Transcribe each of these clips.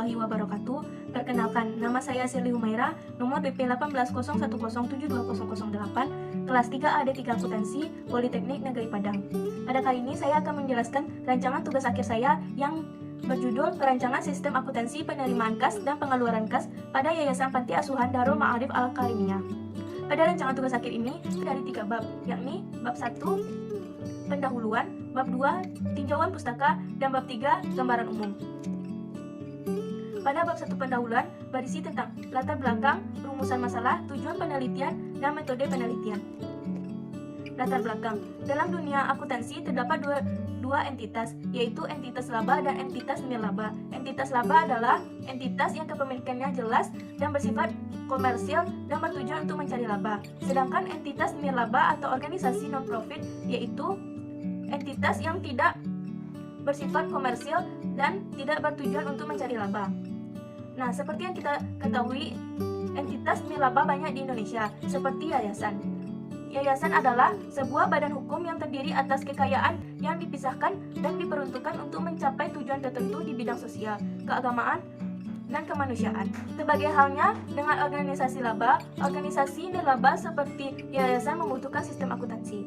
warahmatullahi wabarakatuh. Perkenalkan, nama saya Sirli Humaira, nomor BP 180110720008, kelas 3 AD3 Akuntansi, Politeknik Negeri Padang. Pada kali ini saya akan menjelaskan rancangan tugas akhir saya yang berjudul Perancangan Sistem Akuntansi Penerimaan Kas dan Pengeluaran Kas pada Yayasan Panti Asuhan Darul Ma'arif Al-Karimiyah. Pada rancangan tugas akhir ini dari 3 bab, yakni bab 1, pendahuluan, bab 2, tinjauan pustaka, dan bab 3, gambaran umum. Pada bab 1 pendahuluan berisi tentang latar belakang, rumusan masalah, tujuan penelitian, dan metode penelitian. Latar belakang. Dalam dunia akuntansi terdapat dua entitas, yaitu entitas laba dan entitas nirlaba. Entitas laba adalah entitas yang kepemilikannya jelas dan bersifat komersil dan bertujuan untuk mencari laba. Sedangkan entitas nirlaba atau organisasi non-profit yaitu entitas yang tidak bersifat komersil dan tidak bertujuan untuk mencari laba. Nah, seperti yang kita ketahui, entitas nirlaba banyak di Indonesia, seperti yayasan. Yayasan adalah sebuah badan hukum yang terdiri atas kekayaan yang dipisahkan dan diperuntukkan untuk mencapai tujuan tertentu di bidang sosial, keagamaan, dan kemanusiaan. Sebagai halnya dengan organisasi laba, organisasi nirlaba seperti yayasan membutuhkan sistem akuntansi.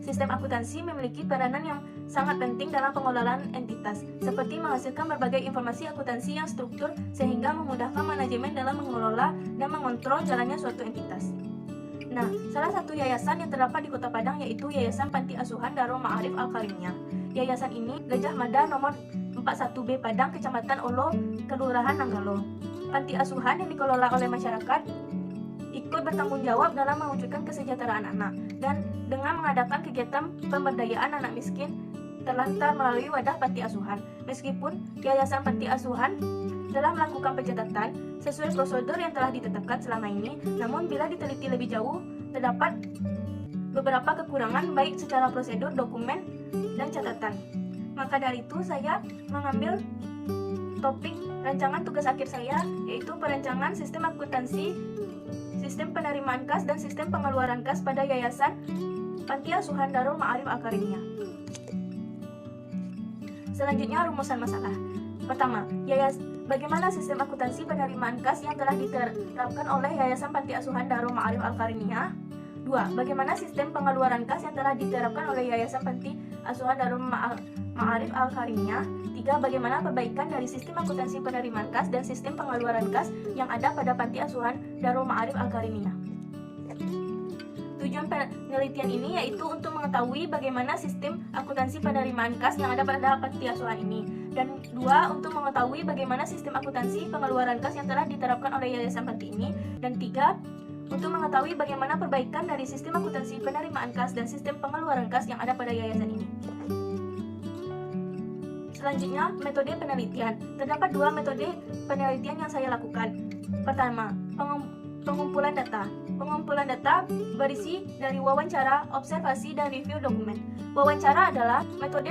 Sistem akuntansi memiliki peranan yang sangat penting dalam pengelolaan entitas, seperti menghasilkan berbagai informasi akuntansi yang struktur sehingga memudahkan manajemen dalam mengelola dan mengontrol jalannya suatu entitas. Nah, salah satu yayasan yang terdapat di Kota Padang yaitu Yayasan Panti Asuhan Darul Ma'arif Al-Karimiyah. Yayasan ini Gajah Mada nomor 41B Padang, Kecamatan Olo, Kelurahan Nanggalo. Panti asuhan yang dikelola oleh masyarakat ikut bertanggung jawab dalam mewujudkan kesejahteraan anak dan dengan mengadakan kegiatan pemberdayaan anak miskin terlantar melalui wadah panti asuhan. Meskipun Yayasan Panti Asuhan telah melakukan pencatatan sesuai prosedur yang telah ditetapkan selama ini, namun bila diteliti lebih jauh, terdapat beberapa kekurangan baik secara prosedur, dokumen, dan catatan. Maka dari itu saya mengambil topik rancangan tugas akhir saya, yaitu perancangan sistem akuntansi, sistem penerimaan kas, dan sistem pengeluaran kas pada Yayasan Panti Asuhan Darul Ma'arif Al-Karimiyah. Selanjutnya, rumusan masalah. Pertama, bagaimana sistem akuntansi penerimaan kas yang telah diterapkan oleh Yayasan Panti Asuhan Darul Ma'arif Al-Karimiyah. 2. Bagaimana sistem pengeluaran kas yang telah diterapkan oleh Yayasan Panti Asuhan Darul Ma'arif Al-Karimiyah. 3. Bagaimana perbaikan dari sistem akuntansi penerimaan kas dan sistem pengeluaran kas yang ada pada Panti Asuhan Darul Ma'arif Al-Karimiyah. Tujuan penelitian ini yaitu untuk mengetahui bagaimana sistem akuntansi penerimaan kas yang ada pada Panti Asuhan ini. Dan 2. Untuk mengetahui bagaimana sistem akuntansi pengeluaran kas yang telah diterapkan oleh Yayasan Panti ini. Dan 3. Untuk mengetahui bagaimana perbaikan dari sistem akuntansi penerimaan kas dan sistem pengeluaran kas yang ada pada yayasan ini. Selanjutnya, metode penelitian. Terdapat 2 metode penelitian yang saya lakukan. Pertama, pengumpulan data. Pengumpulan data berisi dari wawancara, observasi, dan review dokumen. Wawancara adalah metode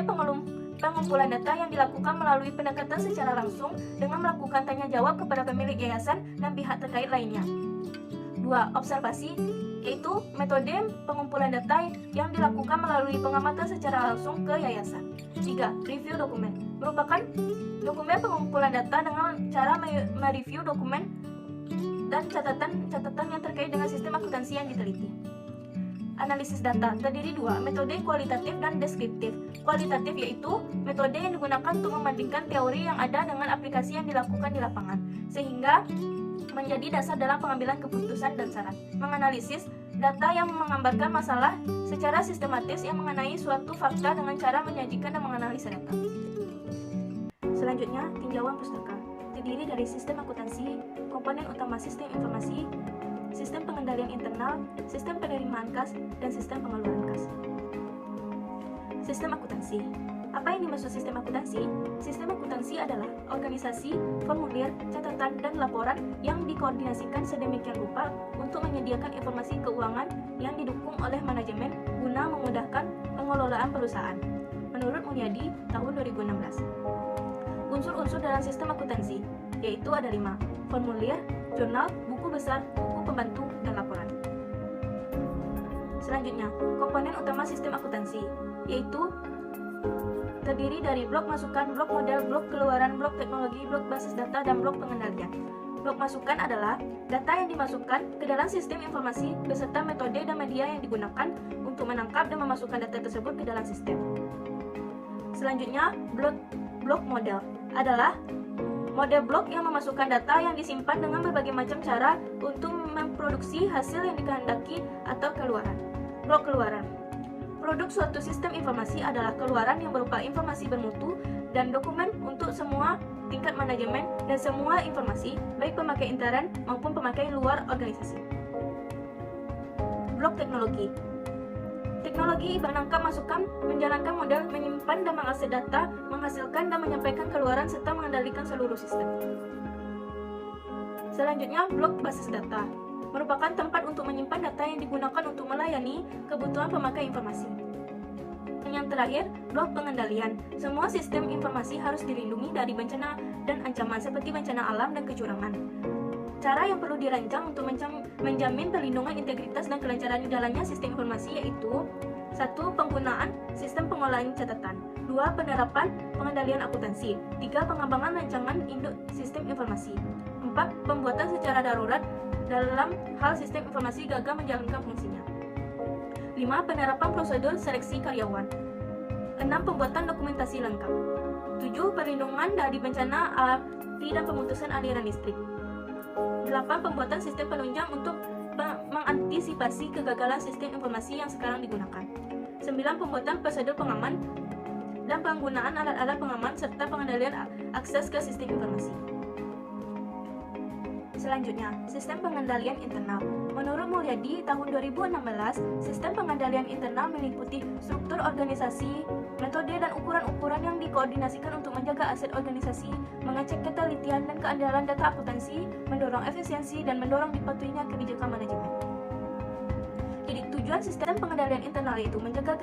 pengumpulan data yang dilakukan melalui pendekatan secara langsung dengan melakukan tanya jawab kepada pemilik yayasan dan pihak terkait lainnya. 2. Observasi, yaitu metode pengumpulan data yang dilakukan melalui pengamatan secara langsung ke yayasan. 3. Review dokumen, merupakan dokumen pengumpulan data dengan cara mereview dokumen dan catatan yang terkait dengan sistem akuntansi yang diteliti. Analisis data terdiri 2, metode kualitatif dan deskriptif. Kualitatif yaitu metode yang digunakan untuk membandingkan teori yang ada dengan aplikasi yang dilakukan di lapangan, sehingga menjadi dasar dalam pengambilan keputusan dan saran. Menganalisis data yang menggambarkan masalah secara sistematis yang mengenai suatu fakta dengan cara menyajikan dan menganalisa data. Selanjutnya, tinjauan pustaka. Terdiri dari sistem akuntansi, komponen utama sistem informasi, sistem pengendalian internal, sistem penerimaan kas, dan sistem pengeluaran kas. Sistem akuntansi. Apa yang dimaksud sistem akuntansi? Sistem akuntansi adalah organisasi, formulir, catatan, dan laporan yang dikoordinasikan sedemikian rupa untuk menyediakan informasi keuangan yang didukung oleh manajemen guna memudahkan pengelolaan perusahaan. Menurut Mulyadi, tahun 2016. Unsur-unsur dalam sistem akuntansi, yaitu ada 5, formulir, jurnal, buku besar, buku pembantu, dan laporan. Selanjutnya, komponen utama sistem akuntansi, yaitu terdiri dari blok masukan, blok model, blok keluaran, blok teknologi, blok basis data, dan blok pengendalian. Blok masukan adalah data yang dimasukkan ke dalam sistem informasi beserta metode dan media yang digunakan untuk menangkap dan memasukkan data tersebut ke dalam sistem. Selanjutnya, blok model adalah model blok yang memasukkan data yang disimpan dengan berbagai macam cara untuk memproduksi hasil yang dikehendaki atau keluaran. Blok keluaran. Produk suatu sistem informasi adalah keluaran yang berupa informasi bermutu dan dokumen untuk semua tingkat manajemen dan semua informasi, baik pemakai intern maupun pemakai luar organisasi. Blok teknologi. Teknologi menangkap masukan, menjalankan model, menyimpan dan mengakses data, menghasilkan dan menyampaikan keluaran serta mengendalikan seluruh sistem. Selanjutnya, blok basis data merupakan tempat untuk menyimpan data yang digunakan untuk melayani kebutuhan pemakai informasi. Yang terakhir, blok pengendalian. Semua sistem informasi harus dilindungi dari bencana dan ancaman seperti bencana alam dan kecurangan. Cara yang perlu dirancang untuk menjamin perlindungan integritas dan kelancaran jalannya sistem informasi yaitu 1. Penggunaan sistem pengolahan catatan, 2. Penerapan pengendalian akuntansi, 3. Pengembangan rancangan induk sistem informasi, 4. Pembuatan secara darurat dalam hal sistem informasi gagal menjalankan fungsinya, 5. Penerapan prosedur seleksi karyawan, 6. Pembuatan dokumentasi lengkap, 7. Perlindungan dari bencana api dan pemutusan aliran listrik, 8. Pembuatan sistem penunjang untuk mengantisipasi kegagalan sistem informasi yang sekarang digunakan, 9. Pembuatan prosedur pengaman dan penggunaan alat-alat pengaman serta pengendalian akses ke sistem informasi. Selanjutnya, sistem pengendalian internal. Menurut Mulyadi, tahun 2016, sistem pengendalian internal meliputi struktur organisasi, metode dan ukuran-ukuran yang dikoordinasikan untuk menjaga aset organisasi, mengecek ketelitian dan keandalan data akuntansi, mendorong efisiensi, dan mendorong dipatuhinya kebijakan manajemen. Jadi, tujuan sistem pengendalian internal yaitu menjaga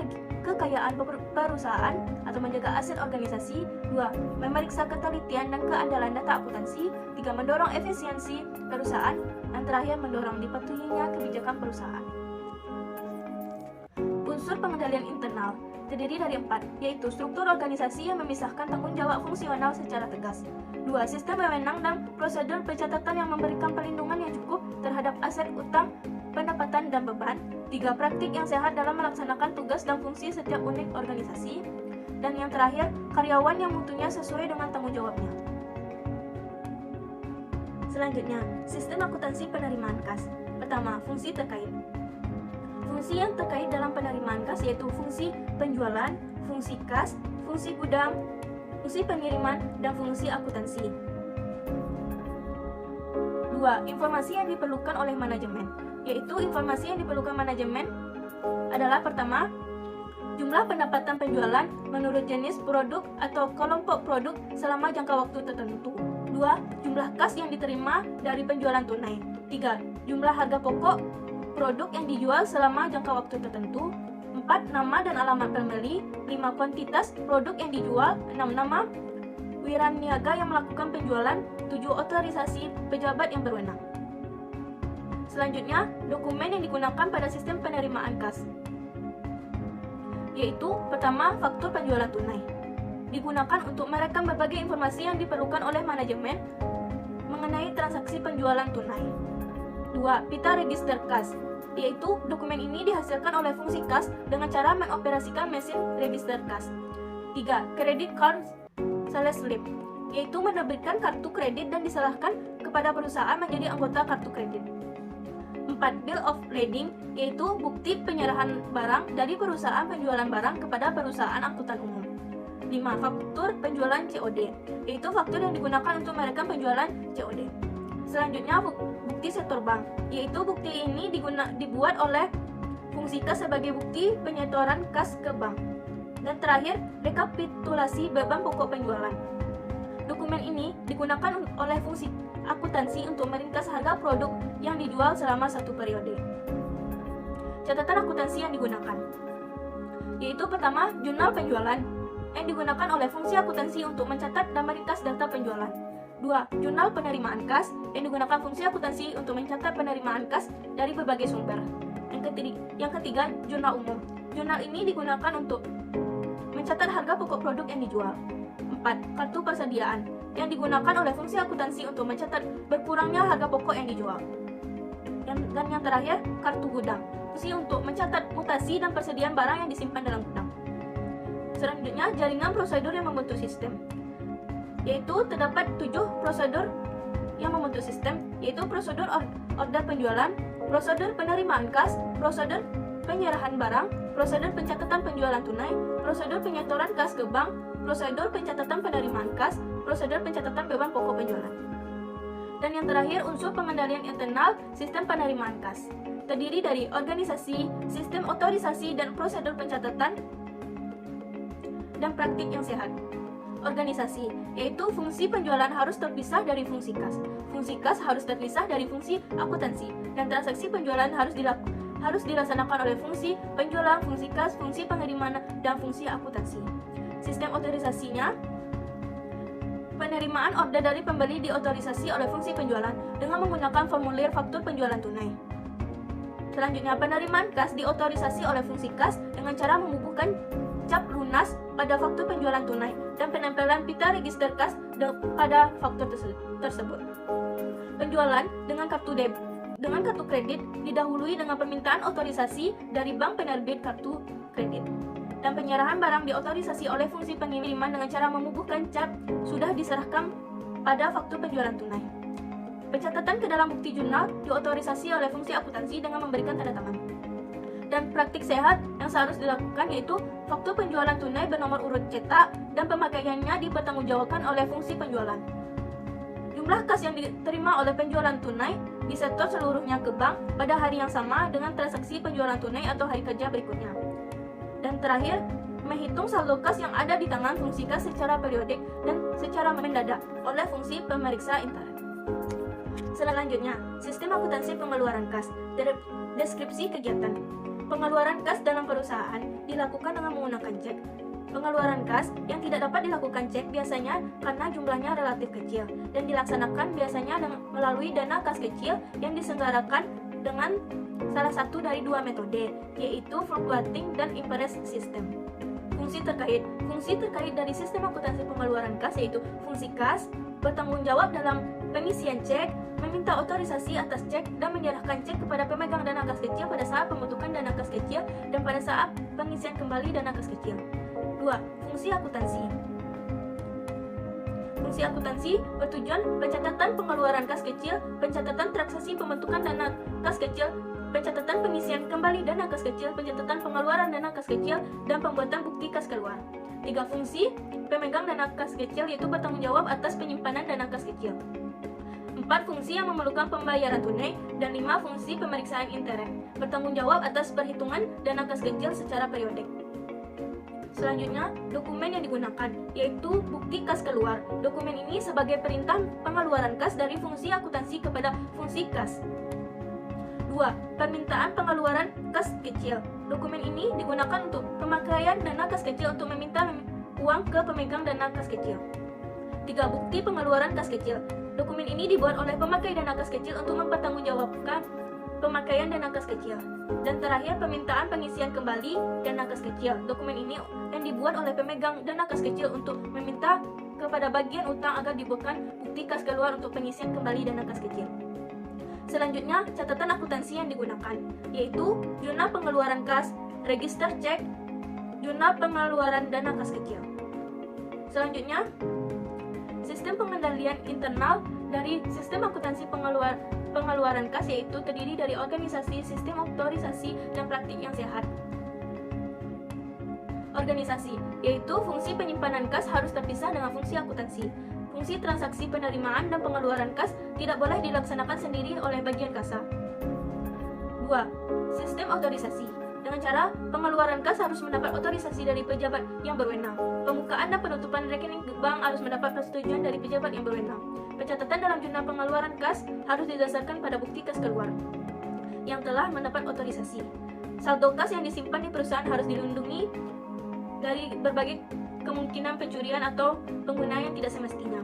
kekayaan perusahaan atau menjaga aset organisasi, 2. Memeriksa ketelitian dan keandalan data akuntansi, 3. Mendorong efisiensi perusahaan, dan terakhir mendorong dipatuhinya kebijakan perusahaan. Unsur pengendalian internal terdiri dari 4, yaitu struktur organisasi yang memisahkan tanggung jawab fungsional secara tegas, 2. Sistem wewenang dan prosedur pencatatan yang memberikan perlindungan yang cukup terhadap aset utang, pendapatan, dan beban, 3. Praktik yang sehat dalam melaksanakan tugas dan fungsi setiap unit organisasi, dan yang terakhir, karyawan yang mutunya sesuai dengan tanggung jawabnya. Selanjutnya, sistem akuntansi penerimaan kas. Pertama, fungsi terkait. Fungsi yang terkait dalam penerimaan kas yaitu fungsi penjualan, fungsi kas, fungsi gudang, fungsi pengiriman, dan fungsi akuntansi. 2. Informasi yang diperlukan oleh manajemen, yaitu informasi yang diperlukan manajemen adalah pertama, jumlah pendapatan penjualan menurut jenis produk atau kelompok produk selama jangka waktu tertentu. 2. Jumlah kas yang diterima dari penjualan tunai. 3. Jumlah harga pokok produk yang dijual selama jangka waktu tertentu. 4. Nama dan alamat pembeli. 5. Kuantitas produk yang dijual. 6. Nama wiraniaga yang melakukan penjualan. 7. Otorisasi pejabat yang berwenang. Selanjutnya, dokumen yang digunakan pada sistem penerimaan kas, yaitu pertama, faktur penjualan tunai. Digunakan untuk merekam berbagai informasi yang diperlukan oleh manajemen mengenai transaksi penjualan tunai. 2. Pita register kas, yaitu dokumen ini dihasilkan oleh fungsi kas dengan cara mengoperasikan mesin register kas. 3. Credit card sales slip, yaitu menerbitkan kartu kredit dan diserahkan kepada perusahaan menjadi anggota kartu kredit. 4. Bill of lading, yaitu bukti penyerahan barang dari perusahaan penjualan barang kepada perusahaan angkutan umum. 5. Faktur penjualan COD, yaitu faktur yang digunakan untuk merekam penjualan COD. Selanjutnya, bukti setor bank, yaitu bukti ini dibuat oleh fungsi kas sebagai bukti penyetoran kas ke bank. Dan terakhir, rekapitulasi beban pokok penjualan. Dokumen ini digunakan oleh fungsi akuntansi untuk meringkas harga produk yang dijual selama satu periode. Catatan akuntansi yang digunakan, yaitu pertama, jurnal penjualan yang digunakan oleh fungsi akuntansi untuk mencatat dan meringkas data penjualan. 2. Jurnal penerimaan kas yang digunakan fungsi akuntansi untuk mencatat penerimaan kas dari berbagai sumber. Yang ketiga, jurnal umum. Jurnal ini digunakan untuk mencatat harga pokok produk yang dijual. 4. Kartu persediaan yang digunakan oleh fungsi akuntansi untuk mencatat berkurangnya harga pokok yang dijual. Dan yang terakhir, kartu gudang, fungsi untuk mencatat mutasi dan persediaan barang yang disimpan dalam gudang. Selanjutnya, jaringan prosedur yang membentuk sistem, yaitu terdapat 7 prosedur yang membentuk sistem, yaitu prosedur order penjualan, prosedur penerimaan kas, prosedur penyerahan barang, prosedur pencatatan penjualan tunai, prosedur penyetoran kas ke bank, prosedur pencatatan penerimaan kas, prosedur pencatatan beban pokok penjualan. Dan yang terakhir, unsur pengendalian internal sistem penerimaan kas, terdiri dari organisasi, sistem otorisasi, dan prosedur pencatatan dan praktik yang sehat. Organisasi, yaitu fungsi penjualan harus terpisah dari fungsi kas. Fungsi kas harus terpisah dari fungsi akuntansi, dan transaksi penjualan harus dilaksanakan oleh fungsi penjualan, fungsi kas, fungsi pengiriman, dan fungsi akuntansi. Sistem otorisasinya, penerimaan order dari pembeli diotorisasi oleh fungsi penjualan dengan menggunakan formulir faktur penjualan tunai. Selanjutnya, penerimaan kas diotorisasi oleh fungsi kas dengan cara membubuhkan cap lunas pada faktur penjualan tunai dan penempelan pita register kas pada faktur tersebut. Penjualan dengan kartu kredit didahului dengan permintaan otorisasi dari bank penerbit kartu kredit. Dan penyerahan barang diotorisasi oleh fungsi pengiriman dengan cara membubuhkan cap sudah diserahkan pada faktur penjualan tunai. Pencatatan ke dalam bukti jurnal diotorisasi oleh fungsi akuntansi dengan memberikan tanda tangan. Dan praktik sehat yang seharusnya dilakukan yaitu faktur penjualan tunai bernomor urut cetak dan pemakaiannya dipertanggungjawabkan oleh fungsi penjualan. Jumlah kas yang diterima oleh penjualan tunai disetor seluruhnya ke bank pada hari yang sama dengan transaksi penjualan tunai atau hari kerja berikutnya. Dan terakhir, menghitung saldo kas yang ada di tangan fungsi kas secara periodik dan secara mendadak oleh fungsi pemeriksa intern. Selanjutnya, sistem akuntansi pengeluaran kas. Deskripsi kegiatan. Pengeluaran kas dalam perusahaan dilakukan dengan menggunakan cek. Pengeluaran kas yang tidak dapat dilakukan cek biasanya karena jumlahnya relatif kecil dan dilaksanakan biasanya melalui dana kas kecil yang diselenggarakan dengan salah satu dari 2 metode, yaitu fluctuating dan impress system. Fungsi terkait dari sistem akuntansi pengeluaran kas yaitu fungsi kas bertanggung jawab dalam pengisian cek, meminta otorisasi atas cek, dan menyerahkan cek kepada pemegang dana kas kecil pada saat pembentukan dana kas kecil dan pada saat pengisian kembali dana kas kecil. 2. Fungsi akuntansi. Fungsi akuntansi bertujuan pencatatan pengeluaran kas kecil, pencatatan transaksi pembentukan dana kas kecil, pencatatan pengisian kembali dana kas kecil, pencatatan pengeluaran dana kas kecil, dan pembuatan bukti kas keluar. 3. Fungsi pemegang dana kas kecil yaitu bertanggung jawab atas penyimpanan dana kas kecil. 4. Fungsi yang memerlukan pembayaran tunai. Dan 5. Fungsi pemeriksaan intern, bertanggung jawab atas perhitungan dana kas kecil secara periodik. Selanjutnya, dokumen yang digunakan, yaitu bukti kas keluar. Dokumen ini sebagai perintah pengeluaran kas dari fungsi akuntansi kepada fungsi kas. 2. Permintaan pengeluaran kas kecil. Dokumen ini digunakan untuk pemakaian dana kas kecil untuk meminta uang ke pemegang dana kas kecil. 3. Bukti pengeluaran kas kecil. Dokumen ini dibuat oleh pemakai dana kas kecil untuk mempertanggungjawabkan pemakaian dana kas kecil. Dan terakhir, permintaan pengisian kembali dana kas kecil. Dokumen ini yang dibuat oleh pemegang dana kas kecil untuk meminta kepada bagian utang agar dibuatkan bukti kas keluar untuk pengisian kembali dana kas kecil. Selanjutnya, catatan akuntansi yang digunakan, yaitu jurnal pengeluaran kas, register cek, jurnal pengeluaran dana kas kecil. Selanjutnya, sistem pengendalian internal dari sistem akuntansi pengeluaran kas yaitu terdiri dari organisasi, sistem otorisasi, dan praktik yang sehat. Organisasi, yaitu fungsi penyimpanan kas harus terpisah dengan fungsi akuntansi. Fungsi transaksi penerimaan dan pengeluaran kas tidak boleh dilaksanakan sendiri oleh bagian kasa. 2. Sistem otorisasi. Dengan cara pengeluaran kas harus mendapat otorisasi dari pejabat yang berwenang. Pembukaan dan penutupan rekening bank harus mendapat persetujuan dari pejabat yang berwenang. Pencatatan dalam jurnal pengeluaran kas harus didasarkan pada bukti kas keluar yang telah mendapat otorisasi. Saldo kas yang disimpan di perusahaan harus dilindungi dari berbagai kemungkinan pencurian atau penggunaan yang tidak semestinya.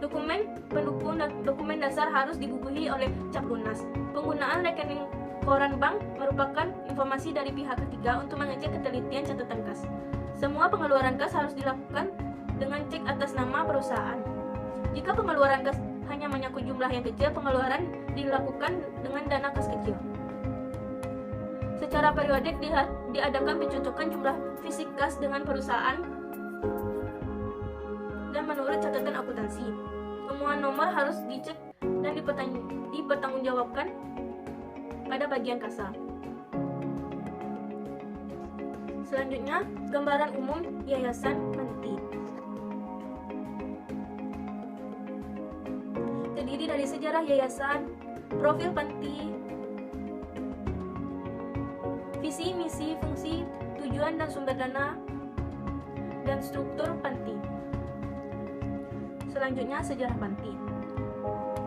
Dokumen pendukung dan dokumen dasar harus dibubuhi oleh cap lunas. Penggunaan rekening koran bank merupakan informasi dari pihak ketiga untuk mengecek ketelitian catatan kas. Semua pengeluaran kas harus dilakukan dengan cek atas nama perusahaan. Jika pengeluaran kas hanya menyangkut jumlah yang kecil, pengeluaran dilakukan dengan dana kas kecil. Secara periodik diadakan pencocokan jumlah fisik kas dengan perusahaan dan menurut catatan akuntansi. Semua nomor harus dicek dan dipertanggungjawabkan pada bagian kasa. Selanjutnya, gambaran umum Yayasan Panti. Terdiri dari sejarah yayasan, profil panti, visi, misi, fungsi, tujuan dan sumber dana, dan struktur panti. Selanjutnya, sejarah panti.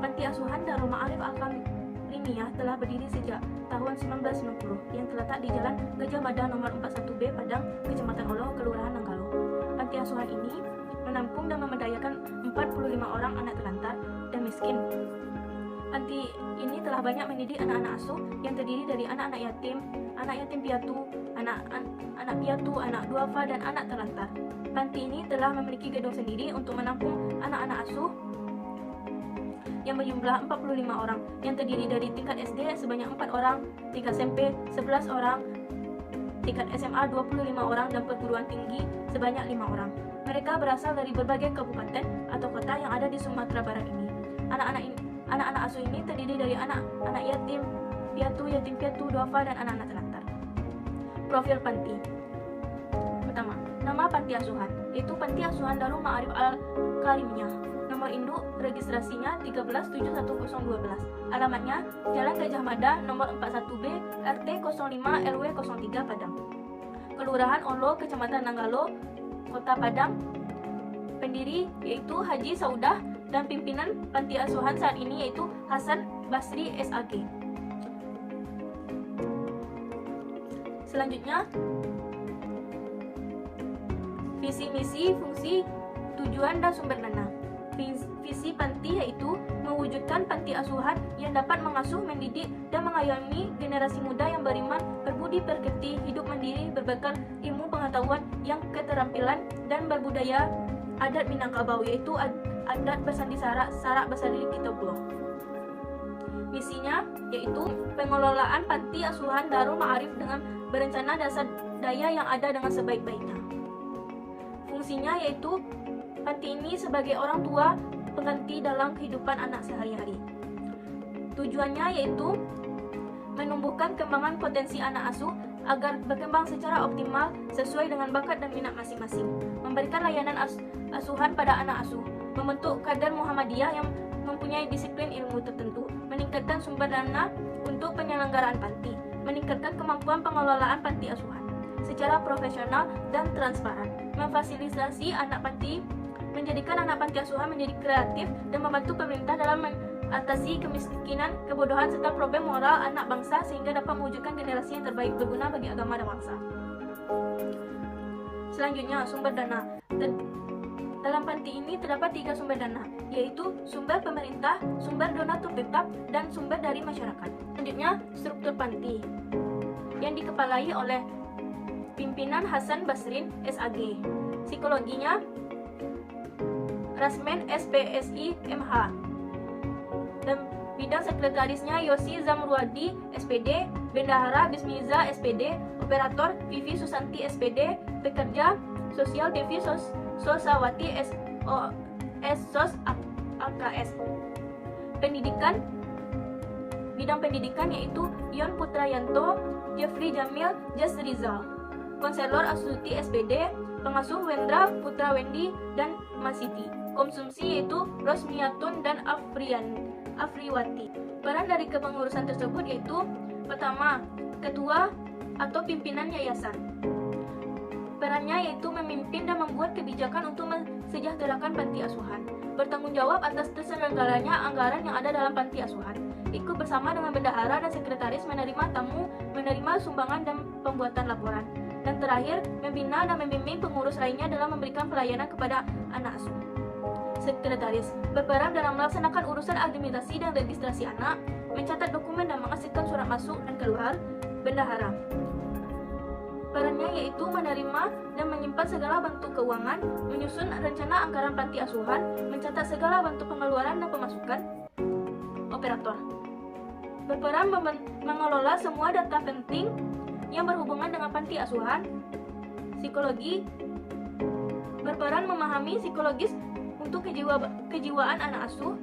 Panti Asuhan Darul Ma'arif Al-Karimiyah telah berdiri sejak tahun 1990 yang terletak di Jalan Gajah Mada nomor 41B, Padang, Kecamatan Olo, Kelurahan Nanggalo. Panti asuhan ini menampung dan memberdayakan 45 orang anak terlantar dan miskin. Panti ini telah banyak mendidik anak-anak asuh yang terdiri dari anak-anak yatim piatu, anak piatu, anak duafa, dan anak terlantar. Panti ini telah memiliki gedung sendiri untuk menampung anak-anak asuh yang berjumlah 45 orang, yang terdiri dari tingkat SD sebanyak 4 orang, tingkat SMP 11 orang, tingkat SMA 25 orang, dan perguruan tinggi sebanyak 5 orang. Mereka berasal dari berbagai kabupaten atau kota yang ada di Sumatera Barat ini. Anak-anak asuh ini terdiri dari anak yatim piatu, duafa, dan anak-anak terlantar. Profil panti. Pertama, nama panti asuhan, yaitu Panti Asuhan Darul Ma'arif Al-Karimiyah. Nomor induk registrasinya 137112. Alamatnya Jalan Gajah Mada nomor 41B, RT 05 RW 03 Padang. Kelurahan Olo, Kecamatan Nanggalo, Kota Padang. Pendiri yaitu Haji Saudah dan pimpinan panti asuhan saat ini yaitu Hasan Basri SAG. Selanjutnya, visi, misi, fungsi, tujuan, dan sumber dana. Visi panti yaitu mewujudkan panti asuhan yang dapat mengasuh, mendidik, dan mengayomi generasi muda yang beriman, berbudi pekerti, hidup mandiri, berbekal ilmu pengetahuan yang keterampilan dan berbudaya adat Minangkabau, yaitu adat bersandi sarak bersandi Kitabullah. Misinya yaitu pengelolaan panti asuhan Darul Ma'arif dengan berencana dasar daya yang ada dengan sebaik-baiknya. Fungsinya yaitu panti ini sebagai orang tua pengganti dalam kehidupan anak sehari-hari. Tujuannya yaitu menumbuhkan kembangan potensi anak asuh agar berkembang secara optimal sesuai dengan bakat dan minat masing-masing, memberikan layanan asuhan pada anak asuh, membentuk kader Muhammadiyah yang mempunyai disiplin ilmu tertentu, meningkatkan sumber dana untuk penyelenggaraan panti, meningkatkan kemampuan pengelolaan panti asuhan secara profesional dan transparan, memfasilitasi anak panti, menjadikan anak panti asuhan menjadi kreatif dan membantu pemerintah dalam mengatasi kemiskinan, kebodohan, serta problem moral anak bangsa sehingga dapat mewujudkan generasi yang terbaik berguna bagi agama dan bangsa. Selanjutnya, sumber dana. Dalam panti ini terdapat 3 sumber dana, yaitu sumber pemerintah, sumber donatur tetap, dan sumber dari masyarakat. Selanjutnya, struktur panti yang dikepalai oleh pimpinan Hasan Basrin SAG. Psikologinya Rasmen SPSI MH, dan bidang sekretarisnya Yosi Zamruadi SPD, Bendahara Bismiza SPD, Operator Vivi Susanti SPD, Pekerja Sosial Devi Sosawati SOS AKS. Pendidikan, bidang pendidikan yaitu Yon Putrayanto, Jeffrey Jamil, Jas Rizal. Konselor Asuti SPD, pengasuh Wendra Putra Wendi dan Masiti. Konsumsi yaitu Rosmiatun dan Afriwati. Peran dari kepengurusan tersebut yaitu pertama, ketua atau pimpinan yayasan. Perannya yaitu memimpin dan membuat kebijakan untuk mensejahterakan panti asuhan, bertanggung jawab atas terselenggaranya anggaran yang ada dalam panti asuhan, ikut bersama dengan bendahara dan sekretaris menerima tamu, menerima sumbangan dan pembuatan laporan, dan terakhir membina dan membimbing pengurus lainnya dalam memberikan pelayanan kepada anak asuh. Sekretaris berperan dalam melaksanakan urusan administrasi dan registrasi anak, mencatat dokumen dan menghasilkan surat masuk dan keluar. Bendahara Perannya yaitu menerima dan menyimpan segala bentuk keuangan, menyusun rencana anggaran panti asuhan, mencatat segala bentuk pengeluaran dan pemasukan. Operator berperan mengelola semua data penting yang berhubungan dengan panti asuhan. Psikologi berperan memahami psikologis untuk kejiwaan anak asuh.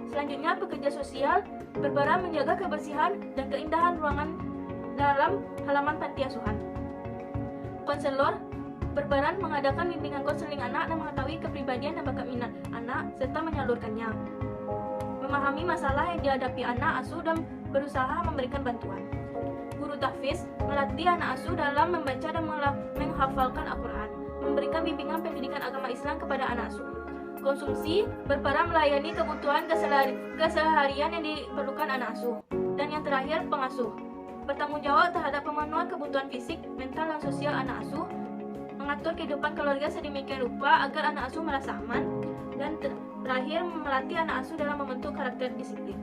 Selanjutnya, pekerja sosial berperan menjaga kebersihan dan keindahan ruangan dalam halaman panti asuhan. Konselor berperan mengadakan bimbingan konseling anak dan mengetahui kepribadian dan bakat minat anak serta menyalurkannya. Memahami masalah yang dihadapi anak asuh dan berusaha memberikan bantuan. Guru tahfiz melatih anak asuh dalam membaca dan menghafalkan Al-Quran, memberikan bimbingan pendidikan agama Islam kepada anak asuh. Konsumsi berperan melayani kebutuhan keseharian yang diperlukan anak asuh. Dan yang terakhir, pengasuh bertanggung jawab terhadap pemenuhan kebutuhan fisik, mental, dan sosial anak asuh, mengatur kehidupan keluarga sedemikian rupa agar anak asuh merasa aman, dan terakhir melatih anak asuh dalam membentuk karakter disiplin.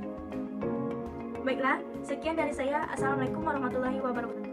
Baiklah, sekian dari saya. Assalamualaikum warahmatullahi wabarakatuh.